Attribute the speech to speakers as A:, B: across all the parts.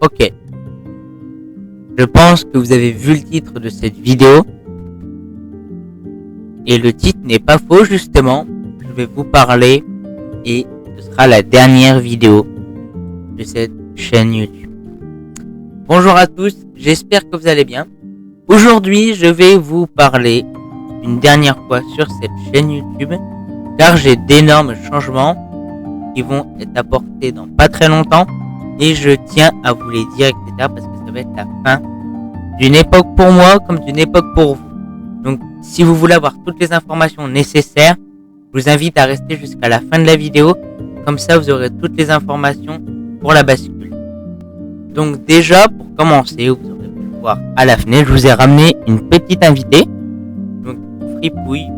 A: Ok. Je pense que vous avez vu le titre de cette vidéo. Et le titre n'est pas faux, justement. Je vais vous parler et ce sera la dernière vidéo de cette chaîne YouTube. Bonjour à tous, j'espère que vous allez bien. Aujourd'hui, je vais vous parler une dernière fois sur cette chaîne YouTube car j'ai d'énormes changements qui vont être apportés dans pas très longtemps et je tiens à vous les dire, etc. parce que ça va être la fin d'une époque pour moi comme d'une époque pour vous. Donc, si vous voulez avoir toutes les informations nécessaires, je vous invite à rester jusqu'à la fin de la vidéo. Comme ça, vous aurez toutes les informations pour la bascule. Donc déjà, pour commencer, vous aurez pu le voir à la fenêtre, je vous ai ramené une petite invitée. Donc, Fripouille,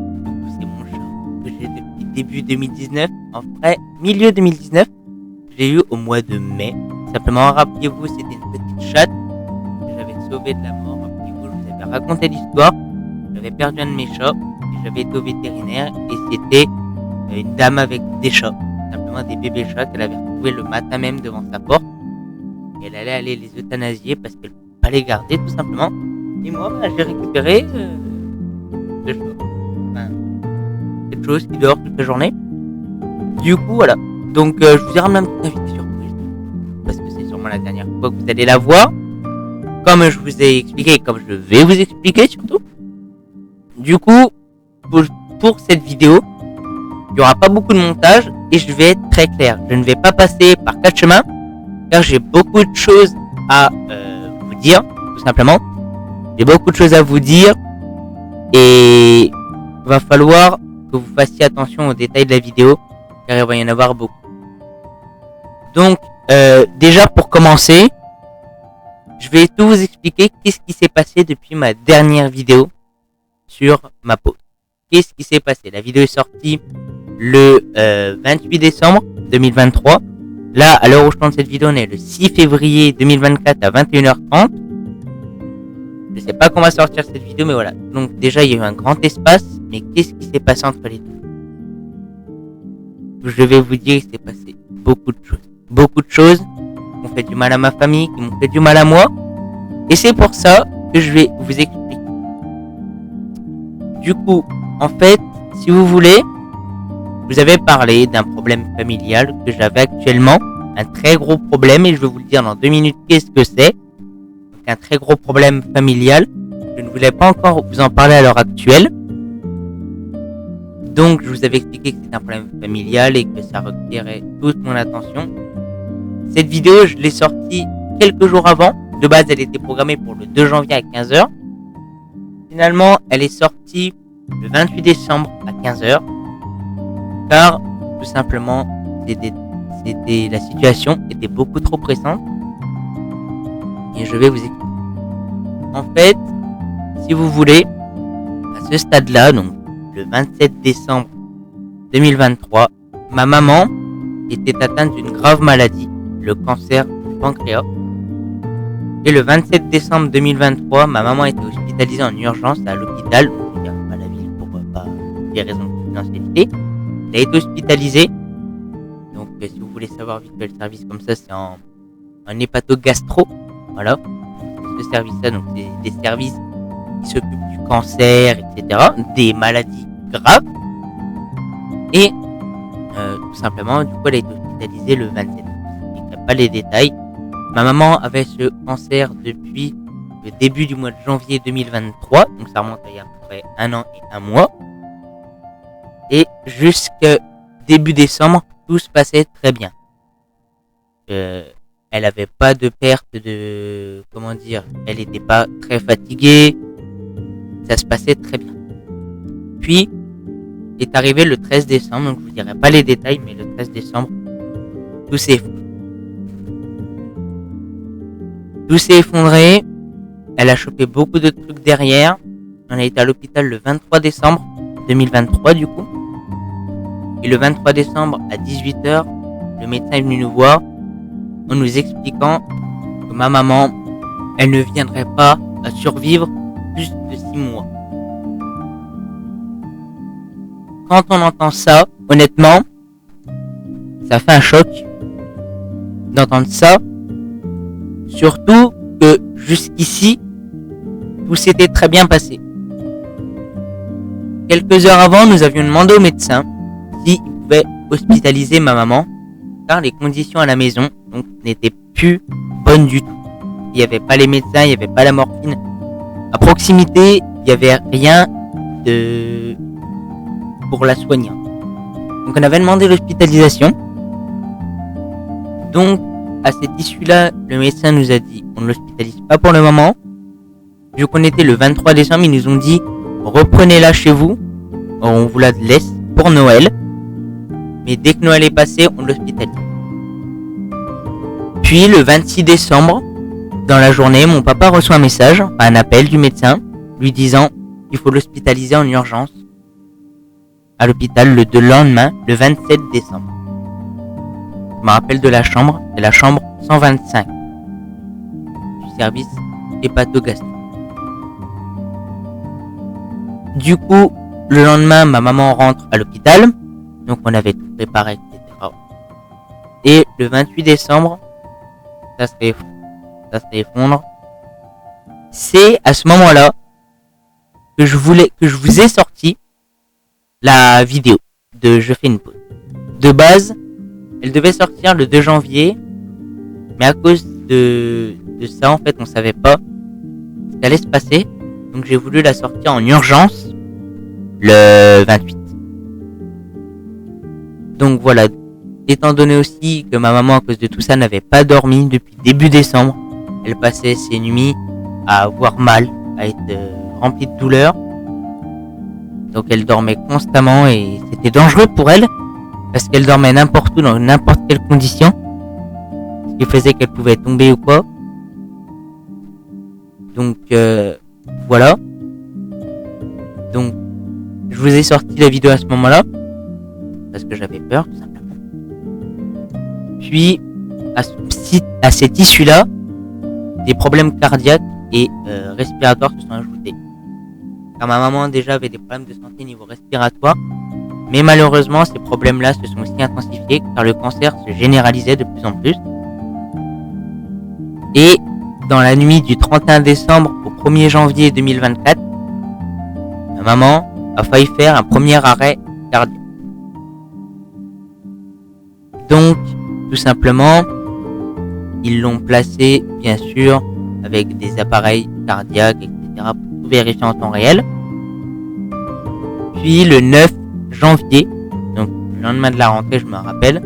A: c'est mon chat que j'ai depuis début 2019. En vrai, milieu 2019, je l'ai eu au mois de mai. Simplement, rappelez-vous, c'était une petite chatte que j'avais sauvée de la mort. Rappelez-vous, je vous avais raconté l'histoire. J'avais perdu un de mes chats et j'avais été au vétérinaire et c'était une dame avec des chats, simplement des bébés chats qu'elle avait retrouvés le matin même devant sa porte et elle allait aller les euthanasier parce qu'elle ne pouvait pas les garder tout simplement. Et moi, j'ai récupéré ce chat, enfin, cette chose qui dort toute la journée. Du coup, voilà. Donc, je vous ai ramené un petit invité surprise parce que c'est sûrement la dernière fois que vous allez la voir. Comme je vous ai expliqué, comme je vais vous expliquer surtout. Du coup, pour cette vidéo, il n'y aura pas beaucoup de montage et je vais être très clair. Je ne vais pas passer par 4 chemins car j'ai beaucoup de choses à vous dire, tout simplement. J'ai beaucoup de choses à vous dire et il va falloir que vous fassiez attention aux détails de la vidéo car il va y en avoir beaucoup. Donc, déjà pour commencer, je vais tout vous expliquer qu'est-ce qui s'est passé depuis ma dernière vidéo sur ma pause. Qu'est-ce qui s'est passé? La vidéo est sortie le 28 décembre 2023. Là, à l'heure où je tourne cette vidéo, on est le 6 février 2024 à 21h30. Je sais pas quand va sortir cette vidéo, mais voilà. Donc déjà, il y a eu un grand espace. Mais qu'est-ce qui s'est passé entre les deux? Je vais vous dire qu'il s'est passé beaucoup de choses. Beaucoup de choses qui ont fait du mal à ma famille, qui m'ont fait du mal à moi. Et c'est pour ça que je vais vous expliquer. Du coup, en fait, si vous voulez, vous avez parlé d'un problème familial que j'avais actuellement, un très gros problème, et je vais vous le dire dans 2 minutes qu'est-ce que c'est. Donc, un très gros problème familial. Je ne voulais pas encore vous en parler à l'heure actuelle. Donc, je vous avais expliqué que c'était un problème familial et que ça requérait toute mon attention. Cette vidéo, je l'ai sortie quelques jours avant. De base, elle était programmée pour le 2 janvier à 15h. Finalement, elle est sortie le 28 décembre à 15h. Car, tout simplement, la situation était beaucoup trop pressante. Et je vais vous expliquer. En fait, si vous voulez, à ce stade-là, donc le 27 décembre 2023, ma maman était atteinte d'une grave maladie, le cancer du pancréas. Et le 27 décembre 2023, ma maman était hospitalisée en urgence à l'hôpital, donc pas la ville pour pas des raisons de confidentialité. Elle a été hospitalisée. Donc si vous voulez savoir vite fait le service comme ça, c'est en hépato-gastro. Voilà. Ce service-là, donc c'est des services qui s'occupent du cancer, etc. Des maladies graves. Et tout simplement, du coup, elle a été hospitalisée le 27. Je ne sais pas les détails. Ma maman avait ce cancer depuis le début du mois de janvier 2023, donc ça remonte à il y a à peu près 1 an et 1 mois. Et jusqu'à début décembre, tout se passait très bien. Elle avait pas de perte de... Comment dire? Elle n'était pas très fatiguée. Ça se passait très bien. Puis, est arrivé le 13 décembre, donc je vous dirai pas les détails, mais le 13 décembre, tout s'est effondré. Tout s'est effondré. Elle a chopé beaucoup de trucs derrière. On a été à l'hôpital le 23 décembre 2023 du coup. Et le 23 décembre à 18h, le médecin est venu nous voir en nous expliquant que ma maman, elle ne viendrait pas à survivre plus de 6 mois. Quand on entend ça, honnêtement, ça fait un choc d'entendre ça. Surtout que jusqu'ici, tout s'était très bien passé. Quelques heures avant, nous avions demandé au médecin s'il pouvait hospitaliser ma maman, car les conditions à la maison donc, n'étaient plus bonnes du tout. Il n'y avait pas les médecins, il n'y avait pas la morphine. À proximité, il n'y avait rien pour la soigner. Donc on avait demandé l'hospitalisation. Donc à cette issue-là, le médecin nous a dit on ne l'hospitalise pas pour le moment. Vu qu'on était le 23 décembre, ils nous ont dit reprenez-la chez vous. On vous la laisse pour Noël. Mais dès que Noël est passé, on l'hospitalise. Puis le 26 décembre, dans la journée, mon papa reçoit un message, un appel du médecin, lui disant qu'il faut l'hospitaliser en urgence à l'hôpital le lendemain, le 27 décembre. Je me rappelle de la chambre, c'est la chambre 125 du service hépatogastrique. Du coup, le lendemain, ma maman rentre à l'hôpital, donc on avait tout préparé, etc. Et le 28 décembre, ça se effondre. C'est à ce moment-là que je vous ai sorti la vidéo de Je fais une pause. De base, elle devait sortir le 2 janvier, mais à cause de ça, en fait, on savait pas ce qu'allait se passer. Donc j'ai voulu la sortir en urgence le 28. Donc voilà, étant donné aussi que ma maman, à cause de tout ça, n'avait pas dormi depuis début décembre, elle passait ses nuits à avoir mal, à être remplie de douleur. Donc elle dormait constamment et c'était dangereux pour elle parce qu'elle dormait n'importe où, dans n'importe quelle condition, ce qui faisait qu'elle pouvait tomber ou quoi. Donc voilà. Donc je vous ai sorti la vidéo à ce moment-là parce que j'avais peur tout simplement. Puis à cette issue-là, des problèmes cardiaques et respiratoires se sont ajoutés. Car ma maman déjà avait des problèmes de santé niveau respiratoire, mais malheureusement ces problèmes-là se sont aussi intensifiés car le cancer se généralisait de plus en plus. Et dans la nuit du 31 décembre au 1er janvier 2024, ma maman a failli faire un premier arrêt cardiaque. Donc, tout simplement, ils l'ont placée, bien sûr, avec des appareils cardiaques, etc., pour tout vérifier en temps réel. Puis, le 9 janvier, donc le lendemain de la rentrée, je me rappelle,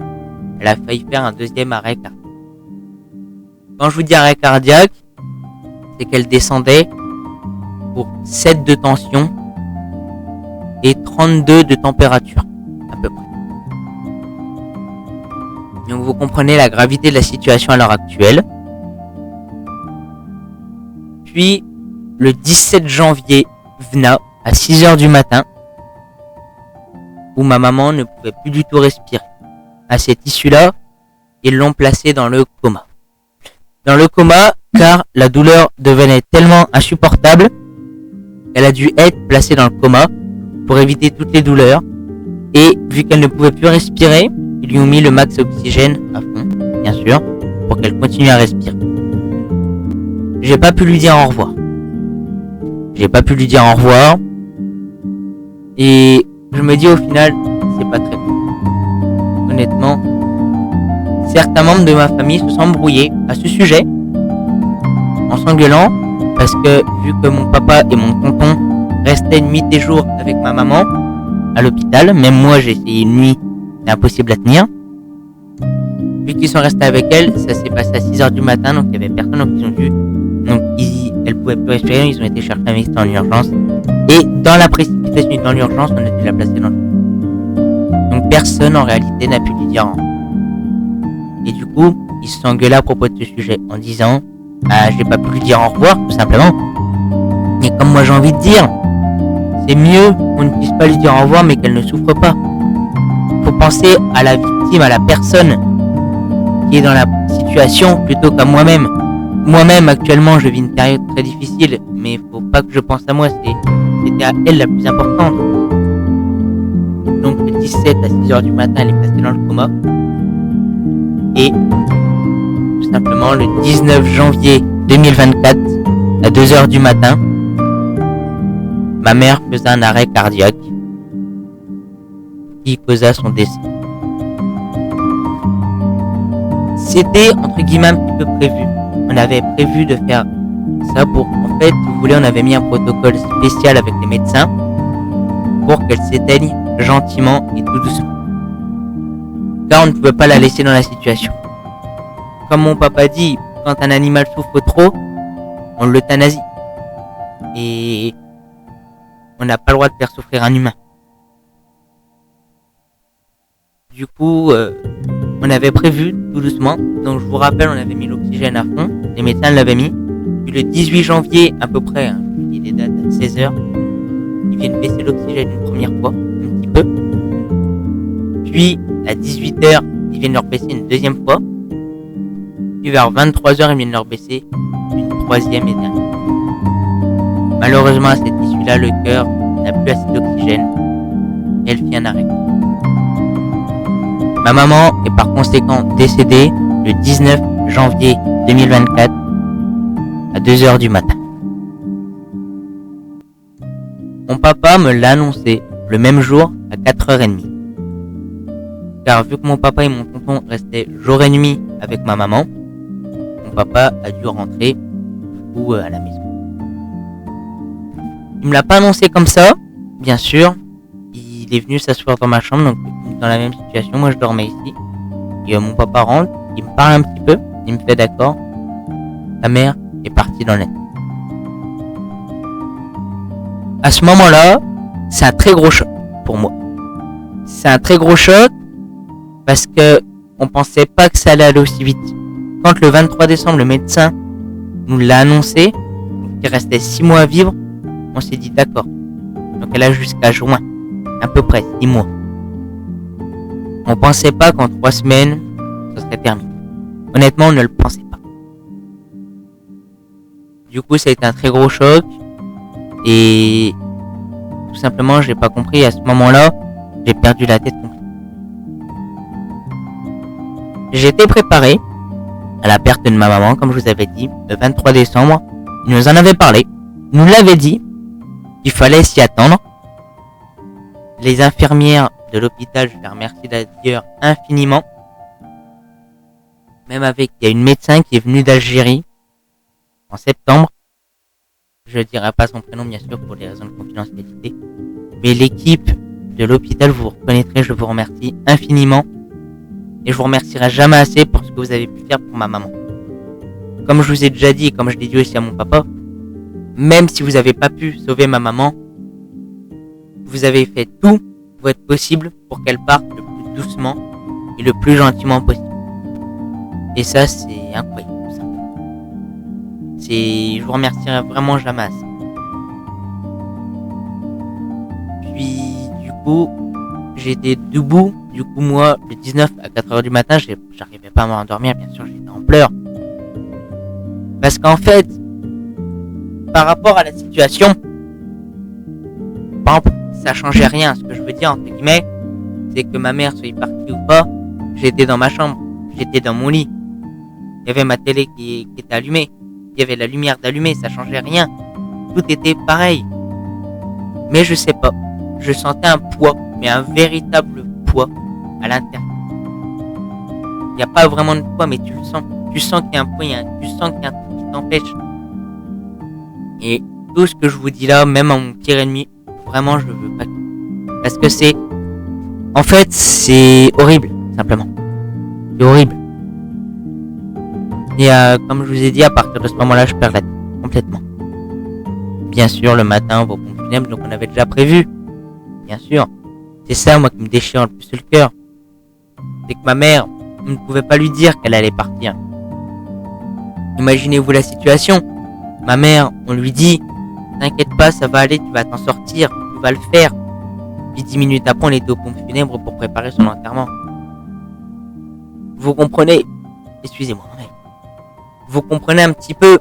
A: elle a failli faire un deuxième arrêt cardiaque. Quand je vous dis arrêt cardiaque, c'est qu'elle descendait pour 7 de tension et 32 de température, à peu près. Donc vous comprenez la gravité de la situation à l'heure actuelle. Puis, le 17 janvier venait à 6h du matin, où ma maman ne pouvait plus du tout respirer. À cette issue-là, ils l'ont placée dans le coma. Dans le coma, car la douleur devenait tellement insupportable qu'elle a dû être placée dans le coma pour éviter toutes les douleurs. Et vu qu'elle ne pouvait plus respirer, ils lui ont mis le max oxygène à fond, bien sûr, pour qu'elle continue à respirer. J'ai pas pu lui dire au revoir. Et je me dis au final, c'est pas très bon. Honnêtement, certains membres de ma famille se sont embrouillés à ce sujet, en s'engueulant, parce que vu que mon papa et mon tonton restaient nuit et jour avec ma maman à l'hôpital, même moi j'ai essayé une nuit, c'est impossible à tenir. Vu qu'ils sont restés avec elle, ça s'est passé à 6h du matin, donc il y avait personne, donc ils ont dû, elle pouvait plus respirer, ils ont été chercher un médecin en urgence, et dans la précipitation dans l'urgence, on a dû la placer dans le... Donc personne en réalité n'a pu lui dire. Et du coup, ils se sont engueulés à propos de ce sujet en disant j'ai pas pu lui dire au revoir tout simplement. Et comme moi j'ai envie de dire, c'est mieux qu'on ne puisse pas lui dire au revoir mais qu'elle ne souffre pas. Faut penser à la victime, à la personne qui est dans la situation plutôt qu'à moi-même. Moi-même actuellement je vis une période très difficile, mais faut pas que je pense à moi, c'était à elle la plus importante. Donc le 17 à 6h du matin elle est passée dans le coma. Et tout simplement le 19 janvier 2024 à 2 heures du matin, ma mère faisait un arrêt cardiaque qui causa son décès. C'était entre guillemets un petit peu prévu. On avait prévu de faire ça pour, en fait, si vous voulez, on avait mis un protocole spécial avec les médecins pour qu'elle s'éteigne gentiment et tout doucement. Car on ne pouvait pas la laisser dans la situation. Comme mon papa dit, quand un animal souffre trop, on l'euthanasie. Et on n'a pas le droit de faire souffrir un humain. Du coup, on avait prévu tout doucement. Donc je vous rappelle, on avait mis l'oxygène à fond. Les médecins l'avaient mis. Puis le 18 janvier, à peu près, je vous dis les dates, à 16h, ils viennent baisser l'oxygène une première fois, un petit peu. Puis à 18h, ils viennent leur baisser une deuxième fois. Puis vers 23h, ils viennent leur baisser une troisième et dernière fois. Malheureusement, à cette issue-là, le cœur n'a plus assez d'oxygène et elle fit un arrêt. Ma maman est par conséquent décédée le 19 janvier 2024 à 2 heures du matin. Mon papa me l'a annoncé le même jour à 4h30. Car vu que mon papa et mon tonton restaient jour et nuit avec ma maman, mon papa a dû rentrer du coup à la maison. Il me l'a pas annoncé comme ça, bien sûr. Il est venu s'asseoir dans ma chambre, donc dans la même situation, moi je dormais ici. Et mon papa rentre, il me parle un petit peu, il me fait d'accord. Ta mère est partie dans la nuit. À ce moment-là, c'est un très gros choc pour moi. C'est un très gros choc parce que on pensait pas que ça allait aller aussi vite. Quand le 23 décembre, le médecin nous l'a annoncé, qu'il restait 6 mois à vivre, on s'est dit d'accord. Donc elle a jusqu'à juin, à peu près 6 mois. On pensait pas qu'en 3 semaines, ça serait terminé. Honnêtement, on ne le pensait pas. Du coup, ça a été un très gros choc. Et tout simplement, j'ai pas compris. À ce moment-là, j'ai perdu la tête complètement. J'étais préparé à la perte de ma maman, comme je vous avais dit, le 23 décembre. Il nous en avait parlé. Il nous l'avait dit. Il fallait s'y attendre. Les infirmières de l'hôpital, je les remercie d'ailleurs infiniment. Même avec, il y a une médecin qui est venue d'Algérie en septembre. Je ne dirai pas son prénom, bien sûr, pour des raisons de confidentialité. Mais l'équipe de l'hôpital, vous reconnaîtrez, je vous remercie infiniment. Et je vous remercierai jamais assez pour ce que vous avez pu faire pour ma maman. Comme je vous ai déjà dit, et comme je l'ai dit aussi à mon papa, même si vous n'avez pas pu sauver ma maman, vous avez fait tout votre possible pour qu'elle parte le plus doucement et le plus gentiment possible. Et ça, c'est incroyable, tout simplement. Je vous remercierai vraiment jamais assez. Puis, du coup, j'étais debout. Du coup, moi, le 19 à 4h du matin, j'arrivais pas à m'endormir. Bien sûr, j'étais en pleurs. Parce qu'en fait, par rapport à la situation, ça changeait rien. Ce que je veux dire, entre guillemets, c'est que ma mère soit partie ou pas, j'étais dans ma chambre, j'étais dans mon lit. Il y avait ma télé qui était allumée, il y avait la lumière d'allumée, ça changeait rien. Tout était pareil. Mais je sais pas, je sentais un poids, mais un véritable poids à l'intérieur. Il n'y a pas vraiment de poids, mais tu le sens. Tu sens qu'il y a un poids, tu sens qu'il y a un truc qui t'empêche. Et tout ce que je vous dis là, même à mon pire ennemi, vraiment, je veux pas. Parce que en fait, c'est horrible, simplement. C'est horrible. Et comme je vous ai dit, à partir de ce moment-là, je perds la tête, complètement. Bien sûr, le matin, vos pompes funèbres, donc on avait déjà prévu. Bien sûr. C'est ça, moi, qui me déchire le plus le cœur. C'est que ma mère, on ne pouvait pas lui dire qu'elle allait partir. Imaginez-vous la situation. Ma mère, on lui dit, t'inquiète pas, ça va aller, tu vas t'en sortir, tu vas le faire. Puis 10 minutes après, on était aux pompes funèbres pour préparer son enterrement. Vous comprenez, excusez-moi, mais vous comprenez un petit peu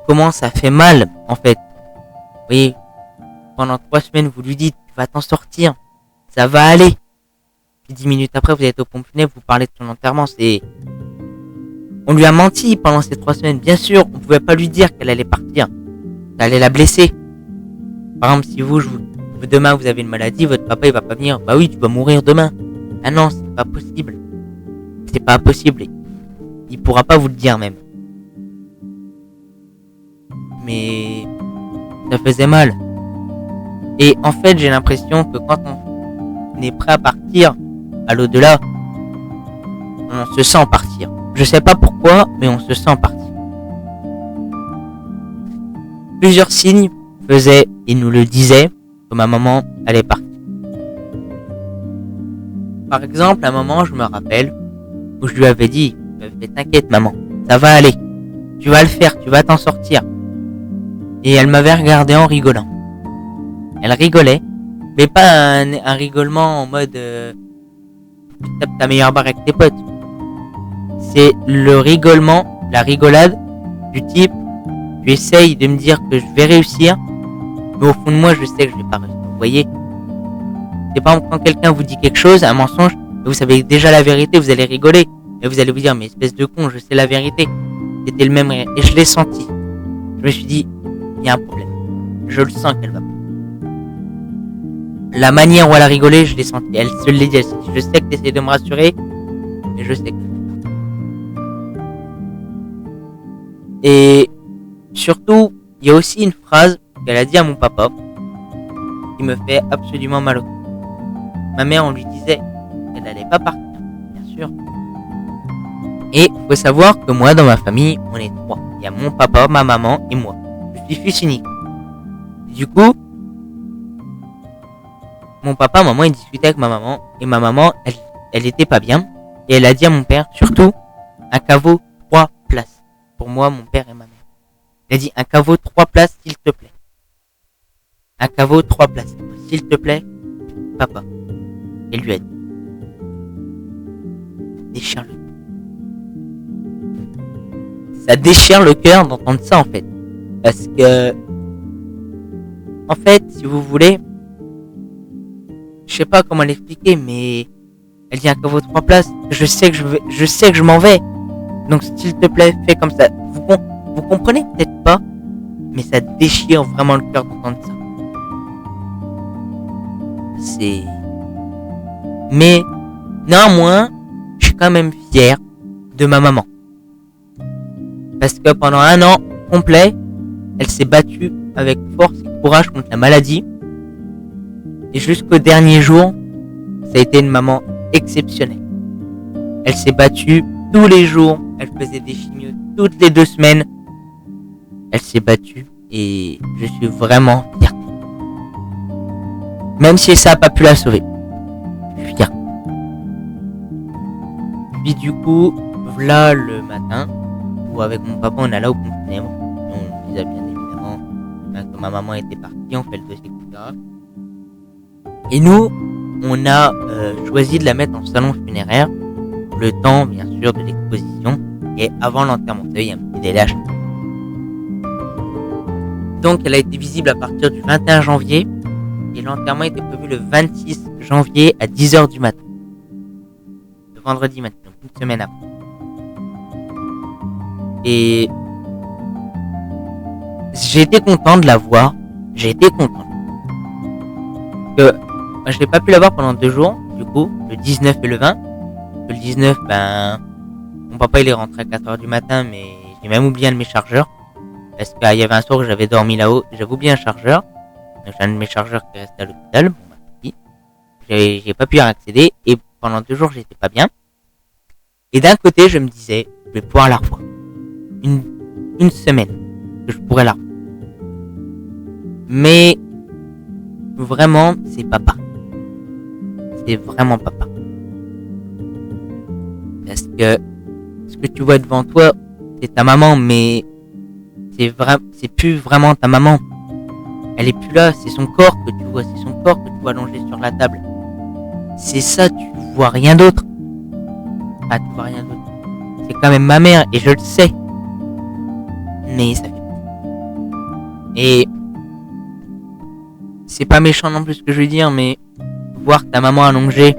A: comment ça fait mal, en fait. Vous voyez, pendant 3 semaines, vous lui dites, tu vas t'en sortir, ça va aller. Puis 10 minutes après, vous êtes aux pompes funèbres, vous parlez de son enterrement, On lui a menti pendant ces 3 semaines. Bien sûr, on pouvait pas lui dire qu'elle allait partir. Ça allait la blesser. Par exemple, si demain vous avez une maladie, votre papa il va pas venir. Bah oui, tu vas mourir demain. Ah non, c'est pas possible. C'est pas possible. Il pourra pas vous le dire même. Mais ça faisait mal. Et en fait, j'ai l'impression que quand on est prêt à partir à l'au-delà, on se sent partir. Je sais pas pourquoi, mais on se sent partir. Plusieurs signes faisaient et nous le disaient que ma maman allait partir. Par exemple, à un moment, je me rappelle où je lui avais dit, t'inquiète maman, ça va aller. Tu vas le faire, tu vas t'en sortir. Et elle m'avait regardé en rigolant. Elle rigolait, mais pas un rigolement en mode tu tapes ta meilleure barre avec tes potes. C'est le rigolement, la rigolade du type tu essayes de me dire que je vais réussir, mais au fond de moi je sais que je vais pas réussir. Vous voyez? C'est par exemple quand quelqu'un vous dit quelque chose, un mensonge, et vous savez déjà la vérité, vous allez rigoler. Et vous allez vous dire mais espèce de con, je sais la vérité. C'était le même rire. Et je l'ai senti. Je me suis dit, il y a un problème. Je le sens qu'elle va pas. La manière où elle a rigolé, je l'ai senti. Elle se l'est dit. Elle s'est dit, je sais que tu essaies de me rassurer, mais je sais que je vais pas. Et surtout, il y a aussi une phrase qu'elle a dit à mon papa qui me fait absolument mal au cœur. Ma mère, on lui disait qu'elle n'allait pas partir, bien sûr. Et il faut savoir que moi, dans ma famille, on est 3. Il y a mon papa, ma maman et moi. Je suis fils unique. Du coup, mon papa, maman, ils discutaient avec ma maman. Et ma maman, elle était pas bien. Et elle a dit à mon père, surtout, un caveau 3 places. Pour moi, mon père et ma mère. Elle a dit, un caveau 3 places, s'il te plaît. Un caveau 3 places. S'il te plaît, papa. Elle lui a dit. Déchire-le. Ça déchire le cœur d'entendre ça en fait. Parce que en fait, si vous voulez, je sais pas comment l'expliquer, mais elle dit un caveau 3 places, je sais que je m'en vais. Donc s'il te plaît, fais comme ça. Vous comprenez peut-être pas, mais ça déchire vraiment le cœur d'entendre ça. Mais néanmoins, je suis quand même fier de ma maman. Parce que pendant 1 an complet, elle s'est battue avec force et courage contre la maladie. Et jusqu'au dernier jour, ça a été une maman exceptionnelle. Elle s'est battue tous les jours. Elle faisait des chimios toutes les 2 semaines. Elle s'est battue et je suis vraiment fier. Même si ça n'a pas pu la sauver. Je suis fier. Puis du coup, voilà le matin. Avec mon papa, on est là au pompe funèbre. On disait bien évidemment que ma maman était partie, on fait le dossier, etc. Et nous, on a choisi de la mettre en salon funéraire, le temps, bien sûr, de l'exposition, et avant l'enterrement. Vous savez, il y a un petit délai à chaque fois. Donc, elle a été visible à partir du 21 janvier, et l'enterrement était prévu le 26 janvier à 10h du matin. Le vendredi matin, donc une semaine après. Et j'ai été content de la voir. J'ai été content. Que je n'ai pas pu la voir pendant 2 jours. Du coup, le 19 et le 20. Le 19, mon papa il est rentré à 4h du matin, mais j'ai même oublié un de mes chargeurs. Parce qu'il y avait un soir où j'avais dormi là-haut. J'avais oublié un chargeur. Donc j'ai un de mes chargeurs qui est resté à l'hôpital. J'ai pas pu y accéder. Et pendant 2 jours, j'étais pas bien. Et d'un côté, je me disais, je vais pouvoir la revoir. Une semaine que je pourrais la revoir. Mais vraiment, c'est papa. C'est vraiment papa. Parce que ce que tu vois devant toi, c'est ta maman, mais c'est plus vraiment ta maman. Elle est plus là, c'est son corps que tu vois, c'est son corps que tu vois allongé sur la table. C'est ça, tu vois rien d'autre. Ah, tu vois rien d'autre. C'est quand même ma mère, et je le sais. Mais ça fait peur. Et c'est pas méchant non plus ce que je veux dire, mais voir ta maman allongée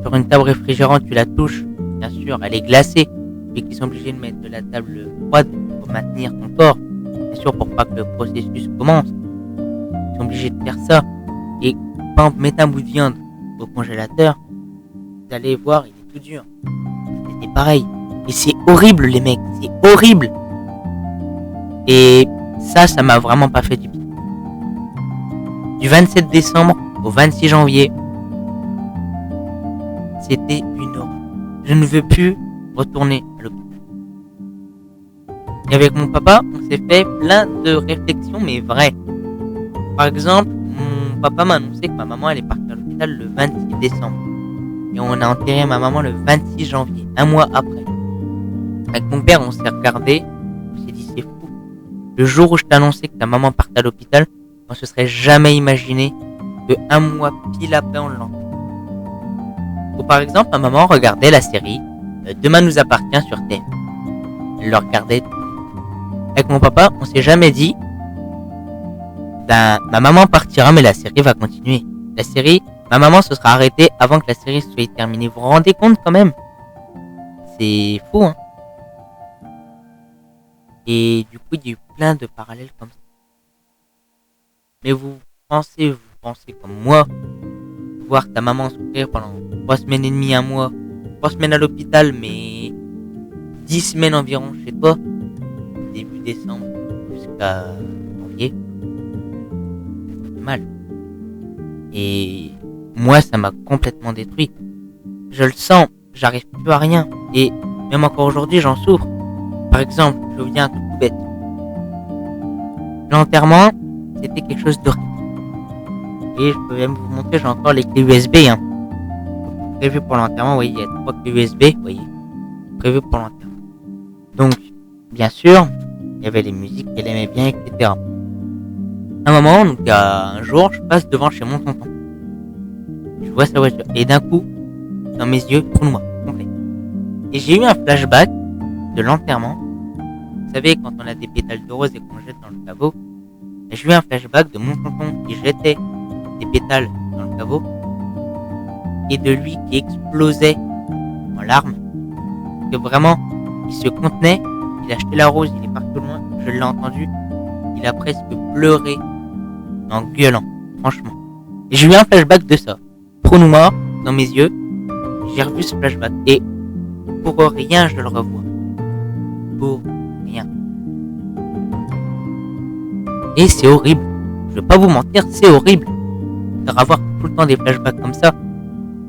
A: sur une table réfrigérante, tu la touches, bien sûr, elle est glacée. et qu'ils sont obligés de mettre de la table froide pour maintenir ton corps, bien sûr pour pas que le processus commence. Ils sont obligés de faire ça. Et par exemple, mettre un bout de viande au congélateur, vous allez voir, il est tout dur. C'est pareil. Et c'est horrible les mecs, c'est horrible. Et ça m'a vraiment pas fait du bien. Du 27 décembre au 26 janvier, c'était une horreur. Je ne veux plus retourner à l'hôpital. Et avec mon papa, on s'est fait plein de réflexions, mais vraies. Par exemple, mon papa m'a annoncé que ma maman elle est partie à l'hôpital le 26 décembre. Et on a enterré ma maman le 26 janvier, un mois après. Avec mon père, on s'est regardé, on s'est dit c'est fou. Le jour où je t'ai annoncé que ta maman partait à l'hôpital, on se serait jamais imaginé que un mois pile après on l'enterre. Ou par exemple, ma maman regardait la série Demain nous appartient sur TF. Elle le regardait. Avec mon papa, on s'est jamais dit ma maman partira mais la série va continuer. La série, ma maman se sera arrêtée avant que la série soit terminée. Vous vous rendez compte quand même? C'est fou, hein? Et du coup, il y a eu plein de parallèles comme ça. Mais vous pensez comme moi, voir ta maman souffrir pendant 3 semaines et demie, un mois, 3 semaines à l'hôpital, mais 10 semaines environ chez toi, début décembre jusqu'à janvier, ça fait mal. Et moi, ça m'a complètement détruit. Je le sens, j'arrive plus à rien. Et même encore aujourd'hui, j'en souffre. Par exemple, je vous dis un truc tout bête. L'enterrement, c'était quelque chose d'horrible. Et je peux même vous montrer, j'ai encore les clés USB. Hein. Prévu pour l'enterrement, vous voyez, il y a 3 clés USB, vous voyez. Prévu pour l'enterrement. Donc, bien sûr, il y avait les musiques qu'elle aimait bien, etc. À un moment, donc un jour, je passe devant chez mon tonton. Je vois sa voiture. Et d'un coup, dans mes yeux, trou noir, complet. Et j'ai eu un flashback de l'enterrement. Vous savez, quand on a des pétales de rose et qu'on jette dans le caveau, j'ai eu un flashback de mon tonton qui jetait des pétales dans le caveau et de lui qui explosait en larmes. Que vraiment, il se contenait, il a jeté la rose, il est parti loin, je l'ai entendu, il a presque pleuré en gueulant, franchement. Et j'ai eu un flashback de ça, trou noir dans mes yeux, j'ai revu ce flashback et pour rien je le revois. Pour rien. Et c'est horrible. Je vais pas vous mentir, c'est horrible de revoir tout le temps des flashbacks comme ça.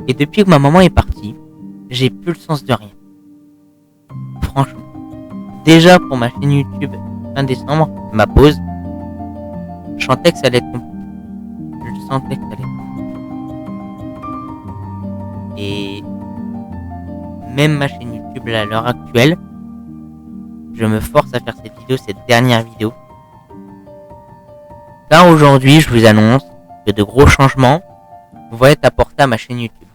A: Et depuis que ma maman est partie, j'ai plus le sens de rien. Franchement. Déjà pour ma chaîne YouTube fin décembre, ma pause, je sentais que ça allait être compliqué. Je sentais que ça allait être compliqué. Et même ma chaîne YouTube à l'heure actuelle, je me force à faire cette vidéo, cette dernière vidéo. Car aujourd'hui, je vous annonce que de gros changements vont être apportés à ma chaîne YouTube.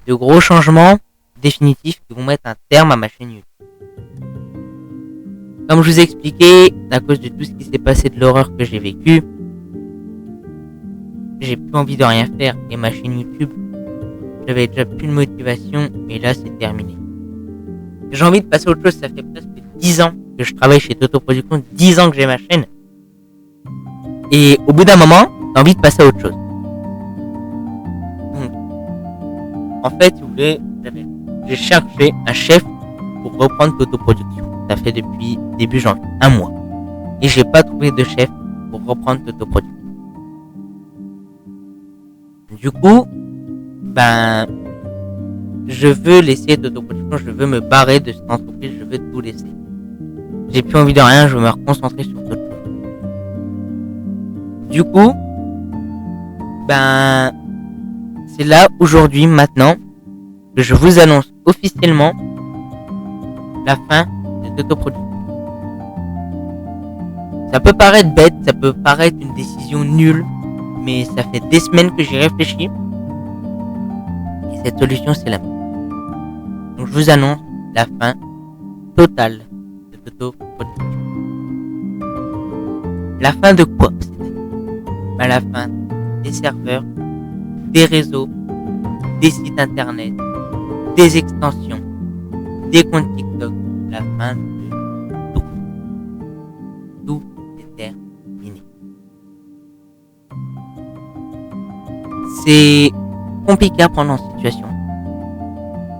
A: De gros changements définitifs qui vont mettre un terme à ma chaîne YouTube. Comme je vous ai expliqué, à cause de tout ce qui s'est passé, de l'horreur que j'ai vécue, j'ai plus envie de rien faire. Et ma chaîne YouTube, j'avais déjà plus de motivation, mais là c'est terminé. J'ai envie de passer à autre chose, ça fait presque 10 ans que je travaille chez Toto Production, 10 ans que j'ai ma chaîne. Et au bout d'un moment, j'ai envie de passer à autre chose. Donc, en fait, si vous voulez, j'ai cherché un chef pour reprendre Toto Production. Ça fait depuis début janvier, un mois. Et j'ai pas trouvé de chef pour reprendre Toto Production. Du coup, je veux laisser Toto Production, je veux me barrer de cette entreprise, je veux tout laisser. J'ai plus envie de rien, je veux me reconcentrer sur autre chose. Du coup, c'est là, aujourd'hui, maintenant, que je vous annonce officiellement la fin de Toto Production. Ça peut paraître bête, ça peut paraître une décision nulle, mais ça fait des semaines que j'y réfléchis. Et cette solution, c'est la mienne. Donc je vous annonce la fin totale de Toto Production. La fin de quoi? La fin des serveurs, des réseaux, des sites internet, des extensions, des comptes TikTok, la fin de tout. Tout est terminé. C'est compliqué à prendre en situation.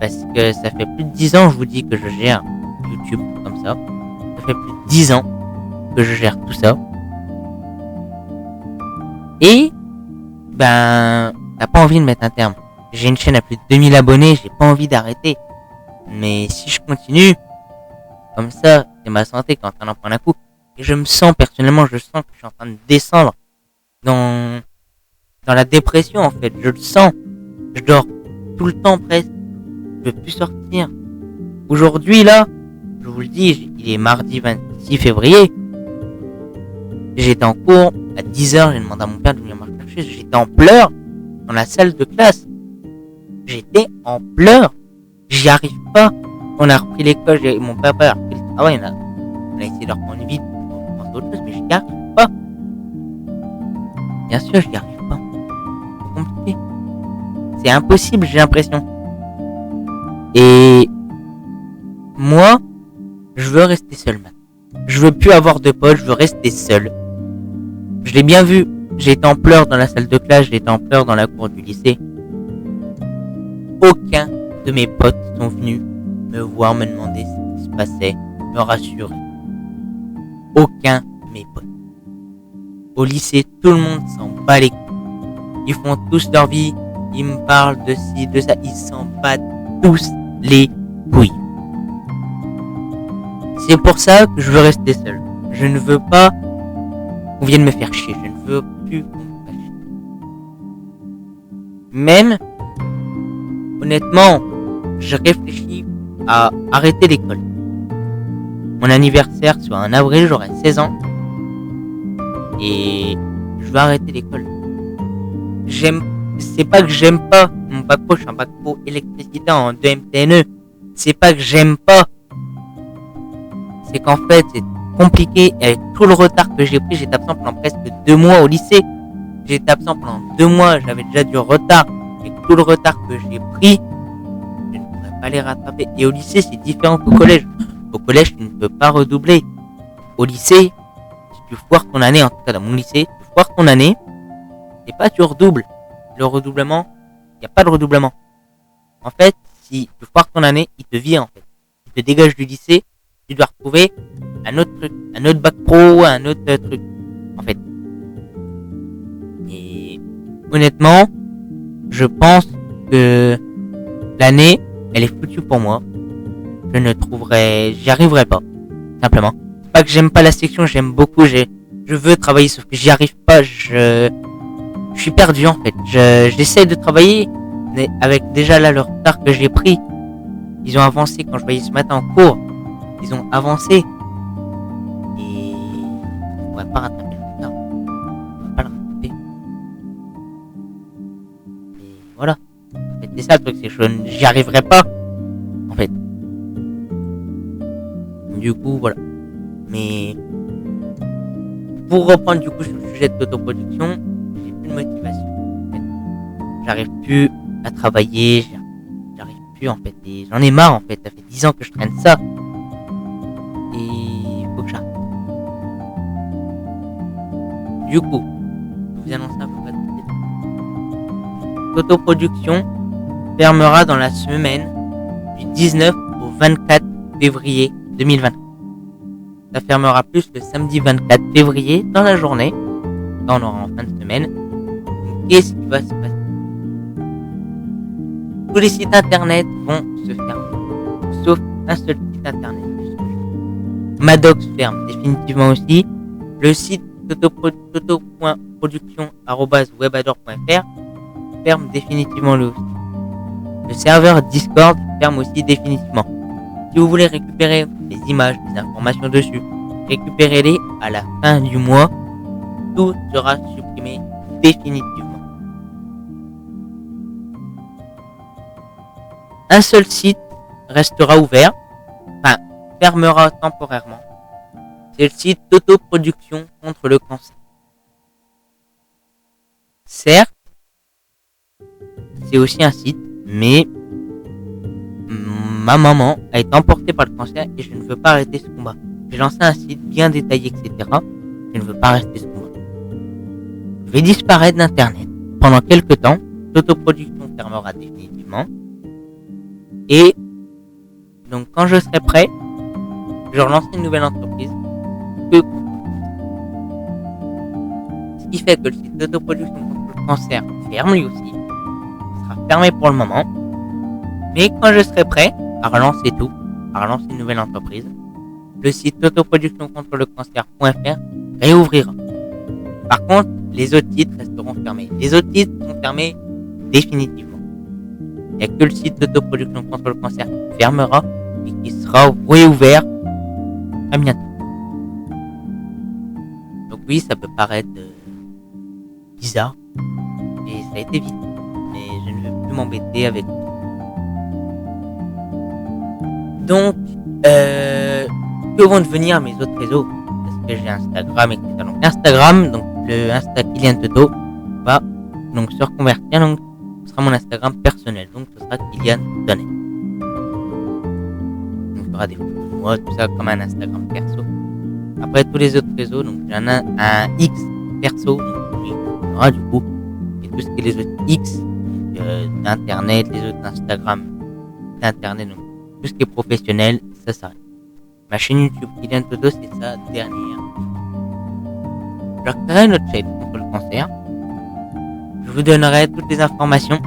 A: Parce que ça fait plus de 10 ans, je vous dis, que je gère YouTube comme ça. Ça fait plus de 10 ans que je gère tout ça. Et, t'as pas envie de mettre un terme. J'ai une chaîne à plus de 2000 abonnés, j'ai pas envie d'arrêter. Mais si je continue, comme ça, c'est ma santé qui est en train d'en prendre un coup. Et je me sens, personnellement, je sens que je suis en train de descendre dans la dépression, en fait. Je le sens. Je dors tout le temps presque. Je peux plus sortir. Aujourd'hui, là, je vous le dis, il est mardi 26 février. J'étais en cours à 10h, j'ai demandé à mon père de venir me chercher. J'étais en pleurs dans la salle de classe. J'étais en pleurs. J'y arrive pas. On a repris l'école, mon papa a repris le travail, on a essayé de reprendre vite pour penser à autre chose, mais j'y arrive pas. Bien sûr, j'y arrive pas. C'est compliqué. C'est impossible, j'ai l'impression. Et moi, je veux rester seul maintenant. Je veux plus avoir de potes, je veux rester seul. Je l'ai bien vu. J'étais en pleurs dans la salle de classe, j'étais en pleurs dans la cour du lycée. Aucun de mes potes sont venus me voir, me demander ce qui se passait, me rassurer. Aucun de mes potes. Au lycée, tout le monde s'en bat les couilles. Ils font tous leur vie, ils me parlent de ci, de ça, ils s'en battent tous les couilles. C'est pour ça que je veux rester seul. Je ne veux pas qu'on vienne me faire chier. Je ne veux plus qu'on me fasse chier. Même, honnêtement, je réfléchis à arrêter l'école. Mon anniversaire soit en avril, j'aurai 16 ans. Et je vais arrêter l'école. C'est pas que j'aime pas mon bac pro, je suis un bac pro électricité en 2 MTNE. C'est pas que j'aime pas. C'est qu'en fait, c'est compliqué. Et avec tout le retard que j'ai pris, j'étais absent pendant presque 2 mois au lycée. J'étais absent pendant 2 mois, j'avais déjà du retard. Et tout le retard que j'ai pris, je ne pourrais pas les rattraper. Et au lycée, c'est différent qu'au collège. Au collège, tu ne peux pas redoubler. Au lycée, si tu foires ton année, en tout cas dans mon lycée, tu foires ton année, c'est pas tu redoubles. Le redoublement, il n'y a pas de redoublement. En fait, si tu foires ton année, il te vire en fait. Il te dégage du lycée, tu dois retrouver un autre truc, un autre bac pro, un autre truc, en fait. Et honnêtement, je pense que l'année, elle est foutue pour moi. J'y arriverai pas, simplement. C'est pas que j'aime pas la section, j'aime beaucoup, je veux travailler, sauf que j'y arrive pas, je suis perdu en fait. J'essaie de travailler, mais avec déjà là le retard que j'ai pris. Ils ont avancé quand je voyais ce matin en cours. Ils ont avancé. Et on pourrait pas rattraper le retard. On va pas le rattraper. Et voilà. En fait, c'est ça le truc, c'est que j'y arriverai pas. En fait. Du coup, voilà. Mais pour reprendre du coup sur le sujet de l'autoproduction, j'ai plus de motivation. En fait. J'arrive plus à travailler, j'arrive plus en fait. Et j'en ai marre en fait. Ça fait 10 ans que je traîne ça. Et il faut que j'arrête. Du coup, je vous annonce un peu pas de l'autoproduction fermera dans la semaine du 19 au 24 février 2020. Ça fermera plus le samedi 24 février dans la journée. Là, on aura en fin de semaine. Donc, qu'est-ce qui va se passer? Tous les sites internet vont se fermer. Sauf un seul site internet. Maddox ferme définitivement aussi. Le site toto.production@webador.fr ferme définitivement lui aussi. Le serveur Discord ferme aussi définitivement. Si vous voulez récupérer les images, les informations dessus, récupérez-les à la fin du mois. Tout sera supprimé définitivement. Un seul site restera ouvert, enfin fermera temporairement. C'est le site d'autoproduction contre le cancer. Certes, c'est aussi un site, mais ma maman a été emportée par le cancer et je ne veux pas arrêter ce combat. J'ai lancé un site bien détaillé, etc. Je ne veux pas arrêter ce combat. Je vais disparaître d'Internet pendant quelques temps. L'autoproduction fermera définitivement. Et donc quand je serai prêt, je relancerai une nouvelle entreprise. Ce qui fait que le site d'autoproduction contre le cancer ferme lui aussi. Il sera fermé pour le moment. Mais quand je serai prêt à relancer tout, à relancer une nouvelle entreprise, le site d'autoproduction contre le cancer.fr réouvrira. Par contre, les autres sites resteront fermés. Les autres sites sont fermés définitivement. Il n'y a que le site d'autoproduction contre le cancer qui fermera et qui sera réouvert très bientôt. Donc oui, ça peut paraître bizarre, et ça a été vite. Mais je ne veux plus m'embêter avec. Donc, que vont devenir mes autres réseaux? Parce que j'ai Instagram, etc. Donc Instagram, donc le Insta Kylian Toto va donc se reconvertir, donc ce sera mon Instagram personnel, donc ce sera Kylian Tonnet. Donc il y aura des photos de moi, tout ça comme un Instagram perso. Après tous les autres réseaux, donc j'ai un X perso, donc lui, du coup, et tout ce qui est les autres X, donc d'internet, les autres Instagram d'internet, donc tout ce qui est professionnel, ça s'arrête. Ma chaîne YouTube Kylian Toto, c'est sa dernière. Je recréerai notre chaîne contre le cancer. Je vous donnerai toutes les informations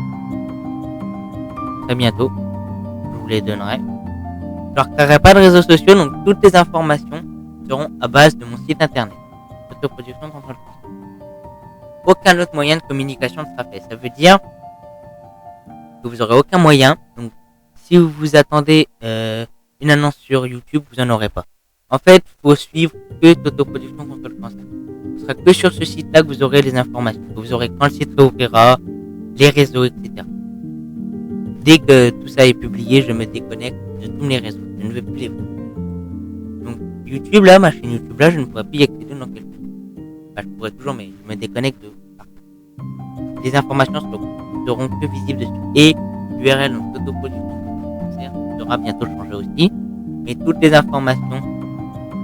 A: très bientôt. Je vous les donnerai. Je ne recréerai pas de réseaux sociaux, donc toutes les informations seront à base de mon site internet. Autoproduction contre le cancer. Aucun autre moyen de communication ne sera fait. Ça veut dire que vous n'aurez aucun moyen. Donc, si vous vous attendez une annonce sur YouTube, vous n'en aurez pas. En fait, il faut suivre que l'autoproduction contre le cancer. Ce sera que sur ce site-là que vous aurez les informations. Que vous aurez quand le site réouvrira, les réseaux, etc. Dès que tout ça est publié, je me déconnecte de tous les réseaux. Je ne veux plus les voir. Donc, YouTube, là, ma chaîne YouTube, là, je ne pourrai plus y accéder dans quelques jours. Enfin, je pourrais toujours, mais je me déconnecte de partout. Les informations seront que visibles dessus. Et l'URL, donc l'autoproduction sera bientôt changé aussi, mais toutes les informations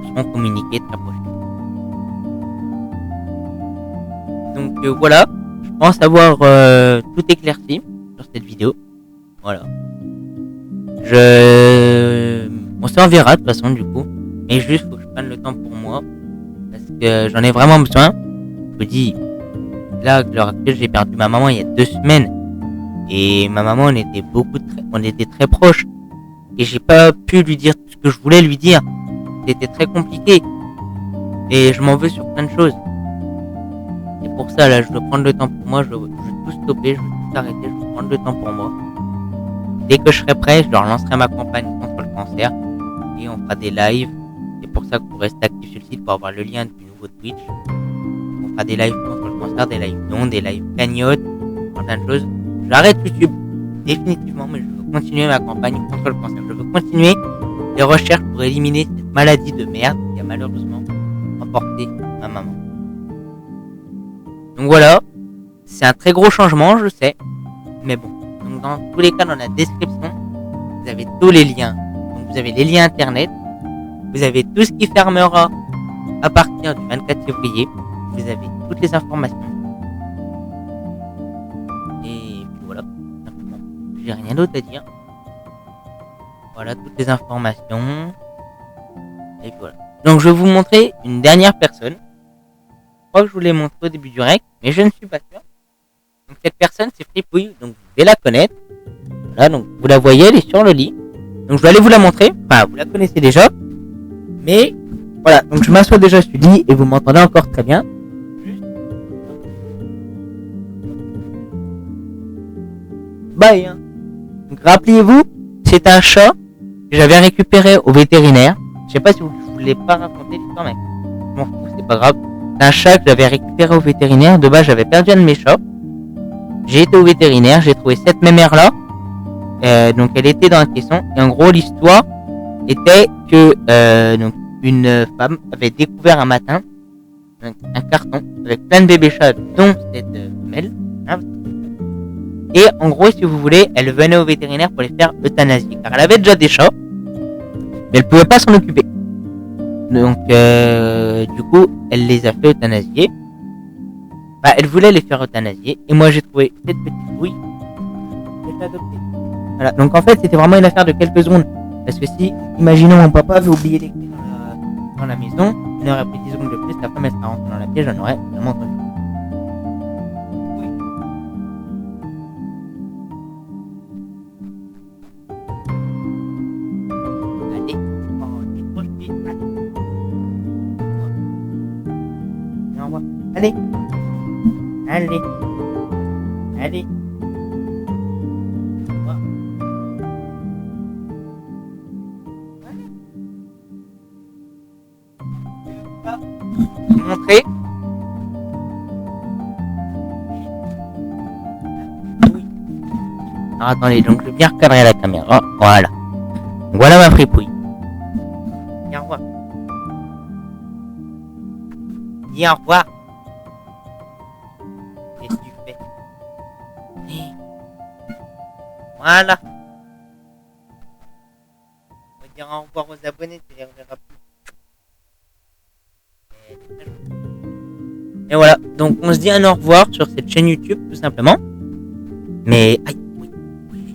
A: seront communiquées très prochainement. Donc voilà, je pense avoir tout éclairci sur cette vidéo. Voilà. On s'en verra de toute façon du coup, mais juste faut que je prenne le temps pour moi parce que j'en ai vraiment besoin. Je vous dis, là, à l'heure actuelle, j'ai perdu ma maman il y a 2 semaines et ma maman on était très proches. Et j'ai pas pu lui dire tout ce que je voulais lui dire. C'était très compliqué. Et je m'en veux sur plein de choses. Et pour ça, là, je dois prendre le temps pour moi. Je veux tout stopper, je veux tout arrêter. Je veux prendre le temps pour moi. Dès que je serai prêt, je leur lancerai ma campagne contre le cancer. Et on fera des lives. C'est pour ça que vous restez actif sur le site pour avoir le lien du nouveau Twitch. On fera des lives contre le cancer, des lives dons, des lives cagnottes, plein de choses. J'arrête YouTube. Définitivement, mais je veux continuer ma campagne contre le cancer. Je veux continuer les recherches pour éliminer cette maladie de merde qui a malheureusement emporté ma maman. Donc voilà, c'est un très gros changement, je sais, mais bon. Donc dans tous les cas, dans la description, vous avez tous les liens. Donc vous avez les liens internet, vous avez tout ce qui fermera à partir du 24 février, vous avez toutes les informations. J'ai rien d'autre à dire. Voilà toutes les informations. Et voilà. Donc je vais vous montrer une dernière personne. Je crois que je vous l'ai montré au début du rec, mais je ne suis pas sûr. Donc cette personne c'est Fripouille, donc vous devez la connaître. Voilà, donc vous la voyez, elle est sur le lit. Donc je vais aller vous la montrer. Enfin, vous la connaissez déjà. Mais voilà, donc je m'assois déjà sur le lit et vous m'entendez encore très bien. Bye hein. Donc rappelez-vous, c'est un chat que j'avais récupéré au vétérinaire. Je sais pas si je voulais pas raconter l'histoire, mais je m'en fous, c'est pas grave. C'est un chat que j'avais récupéré au vétérinaire. De base, j'avais perdu un de mes chats. J'ai été au vétérinaire, j'ai trouvé cette mémère là. Donc elle était dans un caisson. Et en gros, l'histoire était que donc une femme avait découvert un matin un carton avec plein de bébés chats, dont cette femelle. Hein, Et en gros, si vous voulez, elle venait au vétérinaire pour les faire euthanasier. Car elle avait déjà des chats, mais elle pouvait pas s'en occuper. Donc, du coup, elle les a fait euthanasier. Bah, elle voulait les faire euthanasier. Et moi, j'ai trouvé cette petite bouille. J'ai fait adopter. Voilà. Donc, en fait, c'était vraiment une affaire de quelques secondes. Parce que si, imaginons, mon papa avait oublié les clés dans la maison, il aurait pris 10 secondes de plus, la femme, elle serait rentrée dans la pièce, j'en aurais vraiment entendu. Allez. Allez. Allez. Montrer. Oui. Alors, attendez, donc je vais bien recadrer la caméra. Voilà. Voilà ma fripouille. Dis au revoir. Dis au revoir. Qu'est-ce que tu fais? Voilà. On va dire au revoir aux abonnés, tu les reverras plus. Et voilà, donc on se dit un au revoir sur cette chaîne YouTube, tout simplement. Mais, aïe, oui,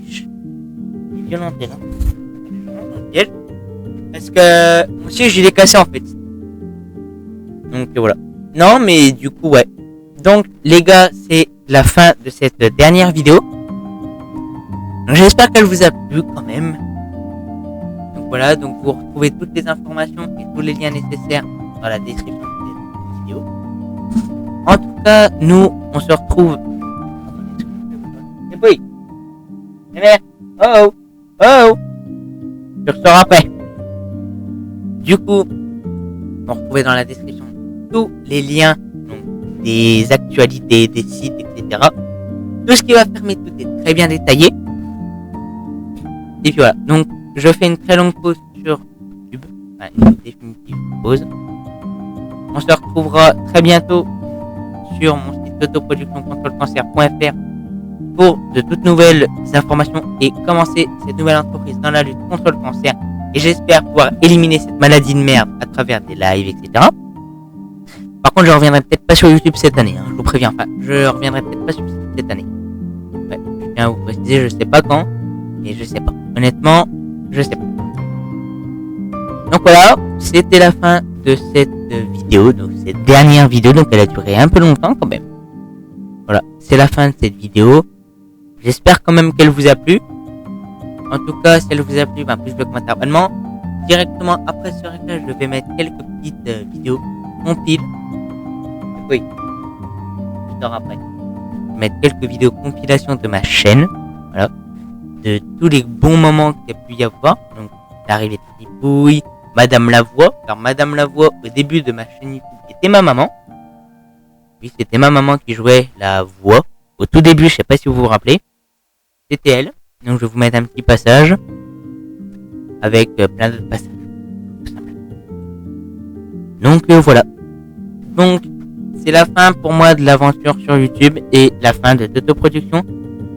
A: j'ai violenté là. Parce que, mon siège il est cassé en fait. Donc voilà. Non, mais du coup, ouais. Donc, les gars, c'est la fin de cette dernière vidéo. J'espère qu'elle vous a plu quand même. Donc voilà, donc vous retrouvez toutes les informations et tous les liens nécessaires dans la description de cette vidéo. En tout cas, nous, on se retrouve. Et puis, oh, tu ressors après. Du coup, on retrouvait dans la description tous les liens, donc des actualités, des sites, etc. Tout ce qui va permettre, tout est très bien détaillé. Et puis voilà, donc je fais une très longue pause sur YouTube, enfin, une définitive pause. On se retrouvera très bientôt sur mon site autoproductioncontrôlecancer.fr pour de toutes nouvelles informations et commencer cette nouvelle entreprise dans la lutte contre le cancer. Et j'espère pouvoir éliminer cette maladie de merde à travers des lives, etc. Par contre, je reviendrai peut-être pas sur YouTube cette année, hein, je vous préviens. Enfin, je reviendrai peut-être pas sur cette année. Ouais, je tiens à vous préciser, je sais pas quand, mais je sais pas. Honnêtement, je sais pas. Donc voilà, c'était la fin de cette vidéo, donc cette dernière vidéo, donc elle a duré un peu longtemps quand même. Voilà, c'est la fin de cette vidéo. J'espère quand même qu'elle vous a plu. En tout cas, si elle vous a plu, plus le commentaire abonnement. Directement après ce réglage, je vais mettre quelques petites vidéos compiles. Oui, je dors après. Je vais mettre quelques vidéos compilation de ma chaîne. Voilà. De tous les bons moments qu'il y a pu y avoir. Donc, l'arrivée de Fripouille, Madame Lavoie. Car Madame Lavoie, au début de ma chaîne YouTube, était ma maman. Oui, c'était ma maman qui jouait la voix. Au tout début, je sais pas si vous vous rappelez. C'était elle. Donc, je vais vous mettre un petit passage. Avec plein d'autres passages. Tout simplement. Donc, voilà. Donc, c'est la fin pour moi de l'aventure sur YouTube et la fin de l'autoproduction.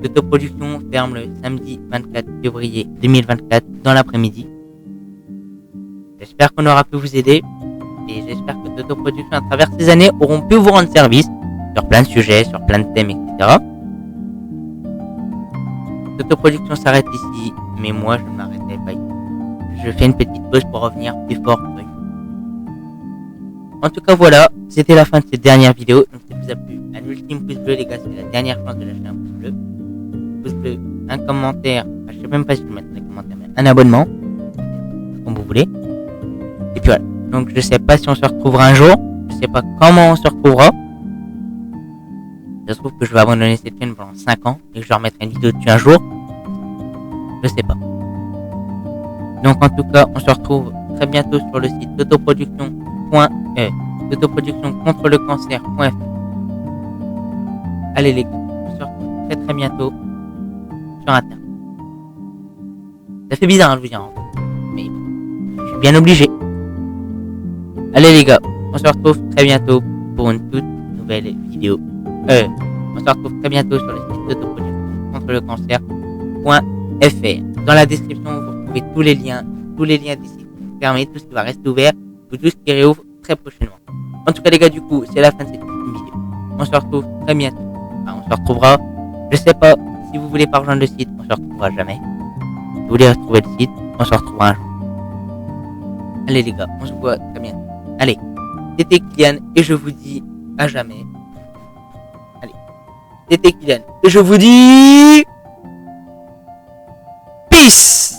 A: L'autoproduction ferme le samedi 24 février 2024 dans l'après-midi. J'espère qu'on aura pu vous aider et j'espère que l'autoproduction à travers ces années auront pu vous rendre service sur plein de sujets, sur plein de thèmes, etc. L'autoproduction s'arrête ici, mais moi je ne m'arrêterai pas ici. Je fais une petite pause pour revenir plus fort. En tout cas voilà, c'était la fin de cette dernière vidéo. Donc si vous a plu, un ultime pouce bleu les gars, c'est la dernière chance de lâcher un pouce bleu. Pouce bleu, un commentaire, enfin, je sais même pas si je vais mettre les commentaires, mais un abonnement, comme vous voulez. Et puis voilà, donc je sais pas si on se retrouvera un jour, je sais pas comment on se retrouvera. Ça se trouve que je vais abandonner cette chaîne pendant 5 ans et que je remettrai une vidéo dessus un jour. Je sais pas. Donc en tout cas, on se retrouve très bientôt sur le site d'autoproductioncontrelecancer.fr. Allez les gars, on se retrouve très très bientôt sur Internet. Ça fait bizarre de vous dire, mais je suis bien obligé. Allez les gars, on se retrouve très bientôt pour une toute nouvelle vidéo. On se retrouve très bientôt sur le site d'autoproduction contrelecancer.fr. Dans la description, vous retrouvez tous les liens des sites fermés, tout ce qui va rester ouvert, ou tout ce qui réouvre très prochainement. En tout cas, les gars, du coup, c'est la fin de cette vidéo. On se retrouve très bientôt. Enfin, on se retrouvera, je sais pas, si vous voulez pas rejoindre le site, on se retrouvera jamais. Si vous voulez retrouver le site, on se retrouvera un jour. Allez les gars, on se voit très bientôt. Allez, c'était Kylian et je vous dis à jamais. Allez, c'était Kylian et je vous dis peace.